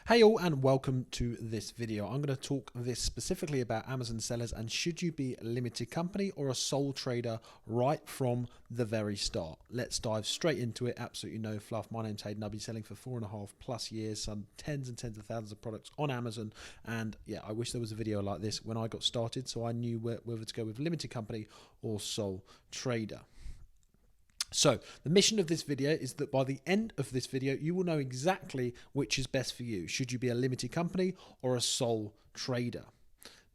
Hey all, and welcome to this video. I'm going to talk this specifically about Amazon sellers and should you be a limited company or a sole trader right from the very start. Let's dive straight into it. Absolutely no fluff. My name's Hayden. I've been selling for 4.5+ years, some tens and tens of thousands of products on Amazon. And yeah, I wish there was a video like this when I got started so I knew whether to go with limited company or sole trader. So the mission of this video is that by the end of this video, you will know exactly which is best for you. Should you be a limited company or a sole trader?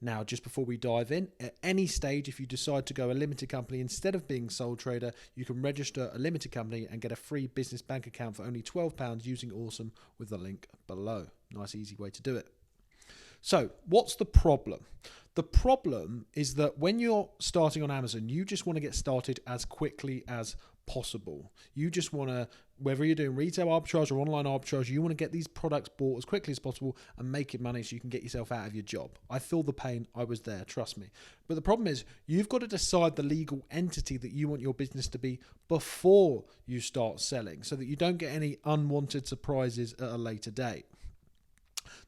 Now, just before we dive in, at any stage, if you decide to go a limited company instead of being sole trader, you can register a limited company and get a free business bank account for only £12 using Awesome with the link below. Nice, easy way to do it. So what's the problem? The problem is that when you're starting on Amazon, you just want to get started as quickly as possible. You just want to, whether you're doing retail arbitrage or online arbitrage, you want to get these products bought as quickly as possible and making money so you can get yourself out of your job. I feel the pain. I was there, trust me. But the problem is you've got to decide the legal entity that you want your business to be before you start selling so that you don't get any unwanted surprises at a later date.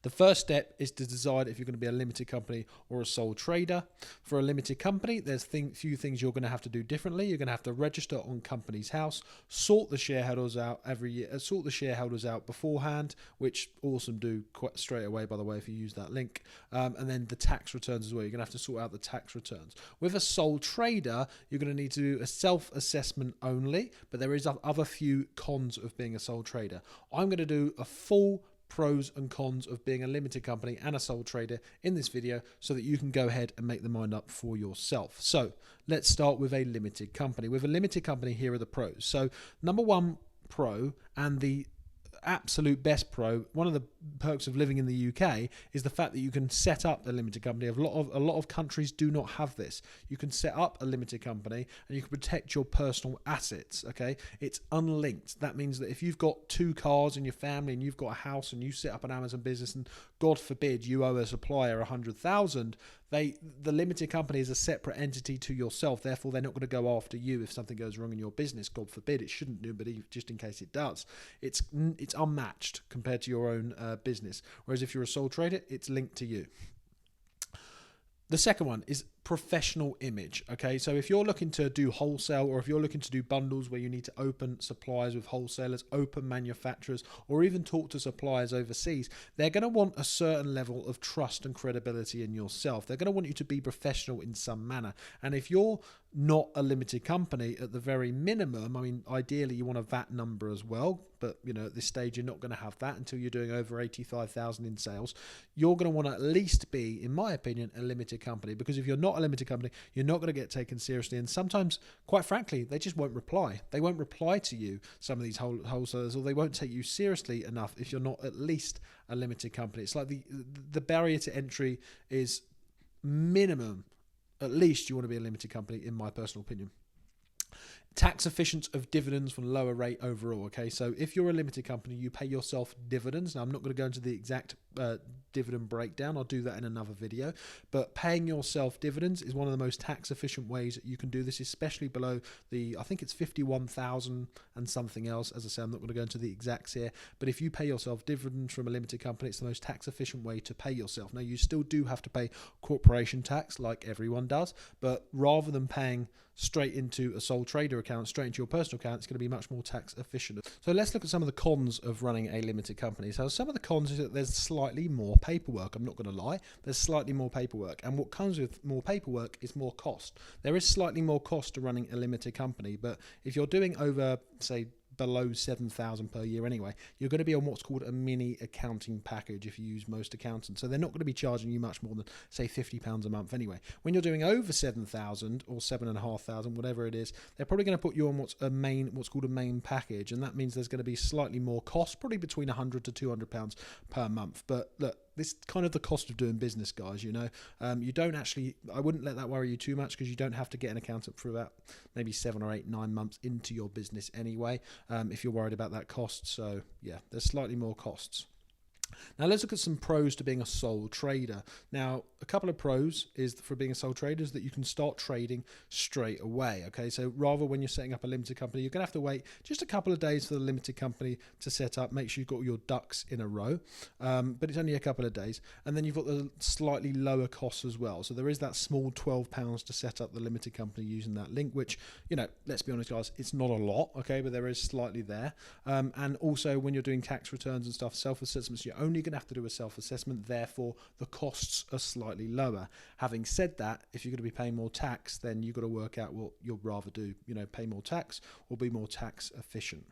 The first step is to decide if you're going to be a limited company or a sole trader. For a limited company, there's few things you're going to have to do differently. You're going to have to register on Companies House, sort the shareholders out every year, sort the shareholders out beforehand, which Awesome do quite straight away, by the way, if you use that link. And then the tax returns as well. You're going to have to sort out the tax returns. With a sole trader, you're going to need to do a self-assessment only, but there is other few cons of being a sole trader. I'm going to do a full pros and cons of being a limited company and a sole trader in this video so that you can go ahead and make the mind up for yourself. So let's start with a limited company. With a limited company, here are the pros. So number one pro, and the absolute best pro, one of the perks of living in the UK is the fact that you can set up a limited company. A lot of countries do not have this. You can set up a limited company and you can protect your personal assets. Okay, it's unlinked. That means that if you've got 2 cars in your family and you've got a house and you set up an Amazon business and God forbid you owe a supplier 100,000, the limited company is a separate entity to yourself. Therefore, they're not going to go after you if something goes wrong in your business. God forbid, it shouldn't do, but just in case it does, it's unmatched compared to your own business. Whereas if you're a sole trader, it's linked to you. The second one is professional image. Okay, so if you're looking to do wholesale or if you're looking to do bundles where you need to open suppliers with wholesalers, open manufacturers, or even talk to suppliers overseas, they're going to want a certain level of trust and credibility in yourself. They're going to want you to be professional in some manner. And if you're not a limited company, at the very minimum, I mean, ideally you want a VAT number as well, but you know, at this stage you're not going to have that until you're doing over 85,000 in sales. You're going to want to at least be, in my opinion, a limited company, because if you're not a limited company, you're not going to get taken seriously, and sometimes, quite frankly, they just won't reply. They won't reply to you, some of these wholesalers, or they won't take you seriously enough if you're not at least a limited company. It's like the barrier to entry is minimum. At least you want to be a limited company, in my personal opinion. Tax efficient of dividends from lower rate overall. Okay, so if you're a limited company, you pay yourself dividends. Now, I'm not going to go into the exact dividend breakdown. I'll do that in another video. But paying yourself dividends is one of the most tax efficient ways that you can do this, especially below the, I think it's 51,000 and something else. As I say, I'm not going to go into the exacts here. But if you pay yourself dividends from a limited company, it's the most tax efficient way to pay yourself. Now, you still do have to pay corporation tax like everyone does, but rather than paying straight into a sole trader account, straight into your personal account, it's going to be much more tax efficient. So let's look at some of the cons of running a limited company. So some of the cons is that there's slightly more paperwork. I'm not going to lie, there's slightly more paperwork, and what comes with more paperwork is more cost. There is slightly more cost to running a limited company, but if you're doing over, say, below 7,000 per year anyway, you're going to be on what's called a mini accounting package if you use most accountants. So they're not going to be charging you much more than, say, £50 a month anyway. When you're doing over 7,000 or 7,500, whatever it is, they're probably going to put you on what's called a main package, and that means there's going to be slightly more cost, probably between £100 to £200 per month. But look, this is kind of the cost of doing business, guys. You know, you don't actually, I wouldn't let that worry you too much, because you don't have to get an accountant for about maybe 7 or 8, 9 months into your business anyway, if you're worried about that cost. So yeah, there's slightly more costs. Now let's look at some pros to being a sole trader. Now, a couple of pros is for being a sole trader is that you can start trading straight away. Okay, so rather when you're setting up a limited company, you're going to have to wait just a couple of days for the limited company to set up. Make sure you've got your ducks in a row, but it's only a couple of days. And then you've got the slightly lower costs as well. So there is that small £12 to set up the limited company using that link, which, you know, let's be honest, guys, it's not a lot, okay, but there is slightly there. And also when you're doing tax returns and stuff, self-assessments, you're only going to have to do a self-assessment, therefore the costs are slightly lower. Having said that, if you're going to be paying more tax, then you've got to work out what you'll rather do, you know, pay more tax or be more tax efficient.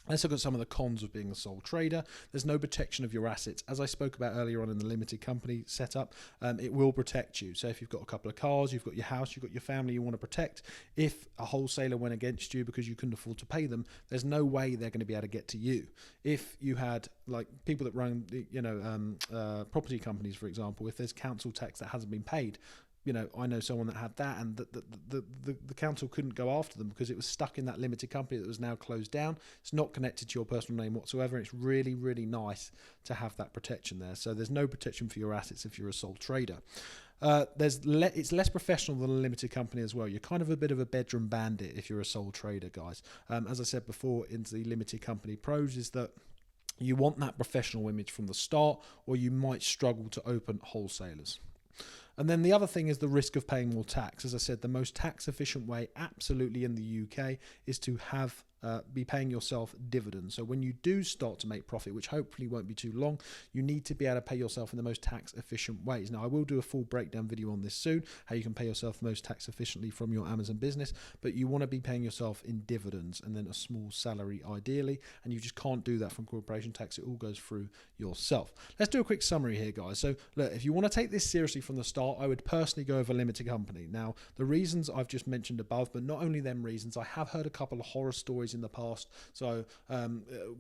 Let's look at some of the cons of being a sole trader. There's no protection of your assets. As I spoke about earlier on in the limited company setup, it will protect you. So if you've got a couple of cars, you've got your house, you've got your family you want to protect, if a wholesaler went against you because you couldn't afford to pay them, there's no way they're going to be able to get to you. If you had, like, people that run, you know, property companies, for example, if there's council tax that hasn't been paid, you know, I know someone that had that, and the council couldn't go after them because it was stuck in that limited company that was now closed down. It's not connected to your personal name whatsoever. It's really, really nice to have that protection there. So there's no protection for your assets if you're a sole trader. It's less professional than a limited company as well. You're kind of a bit of a bedroom bandit if you're a sole trader, guys. As I said before, into the limited company pros is that you want that professional image from the start, or you might struggle to open wholesalers. And then the other thing is the risk of paying more tax. As I said, the most tax efficient way absolutely in the UK is to be paying yourself dividends. So when you do start to make profit, which hopefully won't be too long, you need to be able to pay yourself in the most tax efficient ways. Now, I will do a full breakdown video on this soon, how you can pay yourself the most tax efficiently from your Amazon business, but you want to be paying yourself in dividends and then a small salary ideally, and you just can't do that from corporation tax. It all goes through yourself. Let's do a quick summary here, guys. So look, if you want to take this seriously from the start, I would personally go over limited company. Now, the reasons I've just mentioned above, but not only them reasons, I have heard a couple of horror stories in the past. So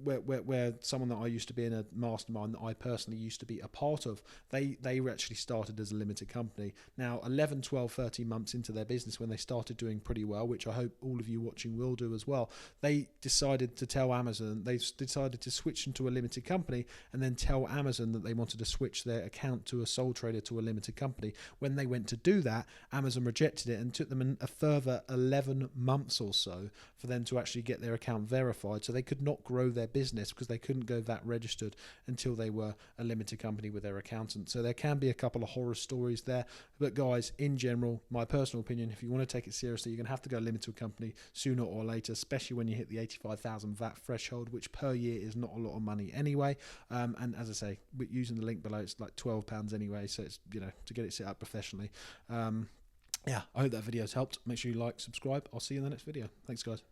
where someone that I used to be in a mastermind that I personally used to be a part of, they actually started as a limited company. Now 11, 12, 13 months into their business, when they started doing pretty well, which I hope all of you watching will do as well, they decided to tell Amazon, they decided to switch into a limited company and then tell Amazon that they wanted to switch their account to a sole trader to a limited company. When they went to do that, Amazon rejected it and took them a further 11 months or so for them to actually get their account verified. So they could not grow their business because they couldn't go VAT registered until they were a limited company with their accountant. So there can be a couple of horror stories there. But guys, in general, my personal opinion, if you want to take it seriously, you're going to have to go limited company sooner or later, especially when you hit the 85,000 VAT threshold, which per year is not a lot of money anyway. And as I say, using the link below, it's like £12 anyway. So it's, you know, to get it set up professionally. Yeah, I hope that video has helped. Make sure you like, subscribe. I'll see you in the next video. Thanks, guys.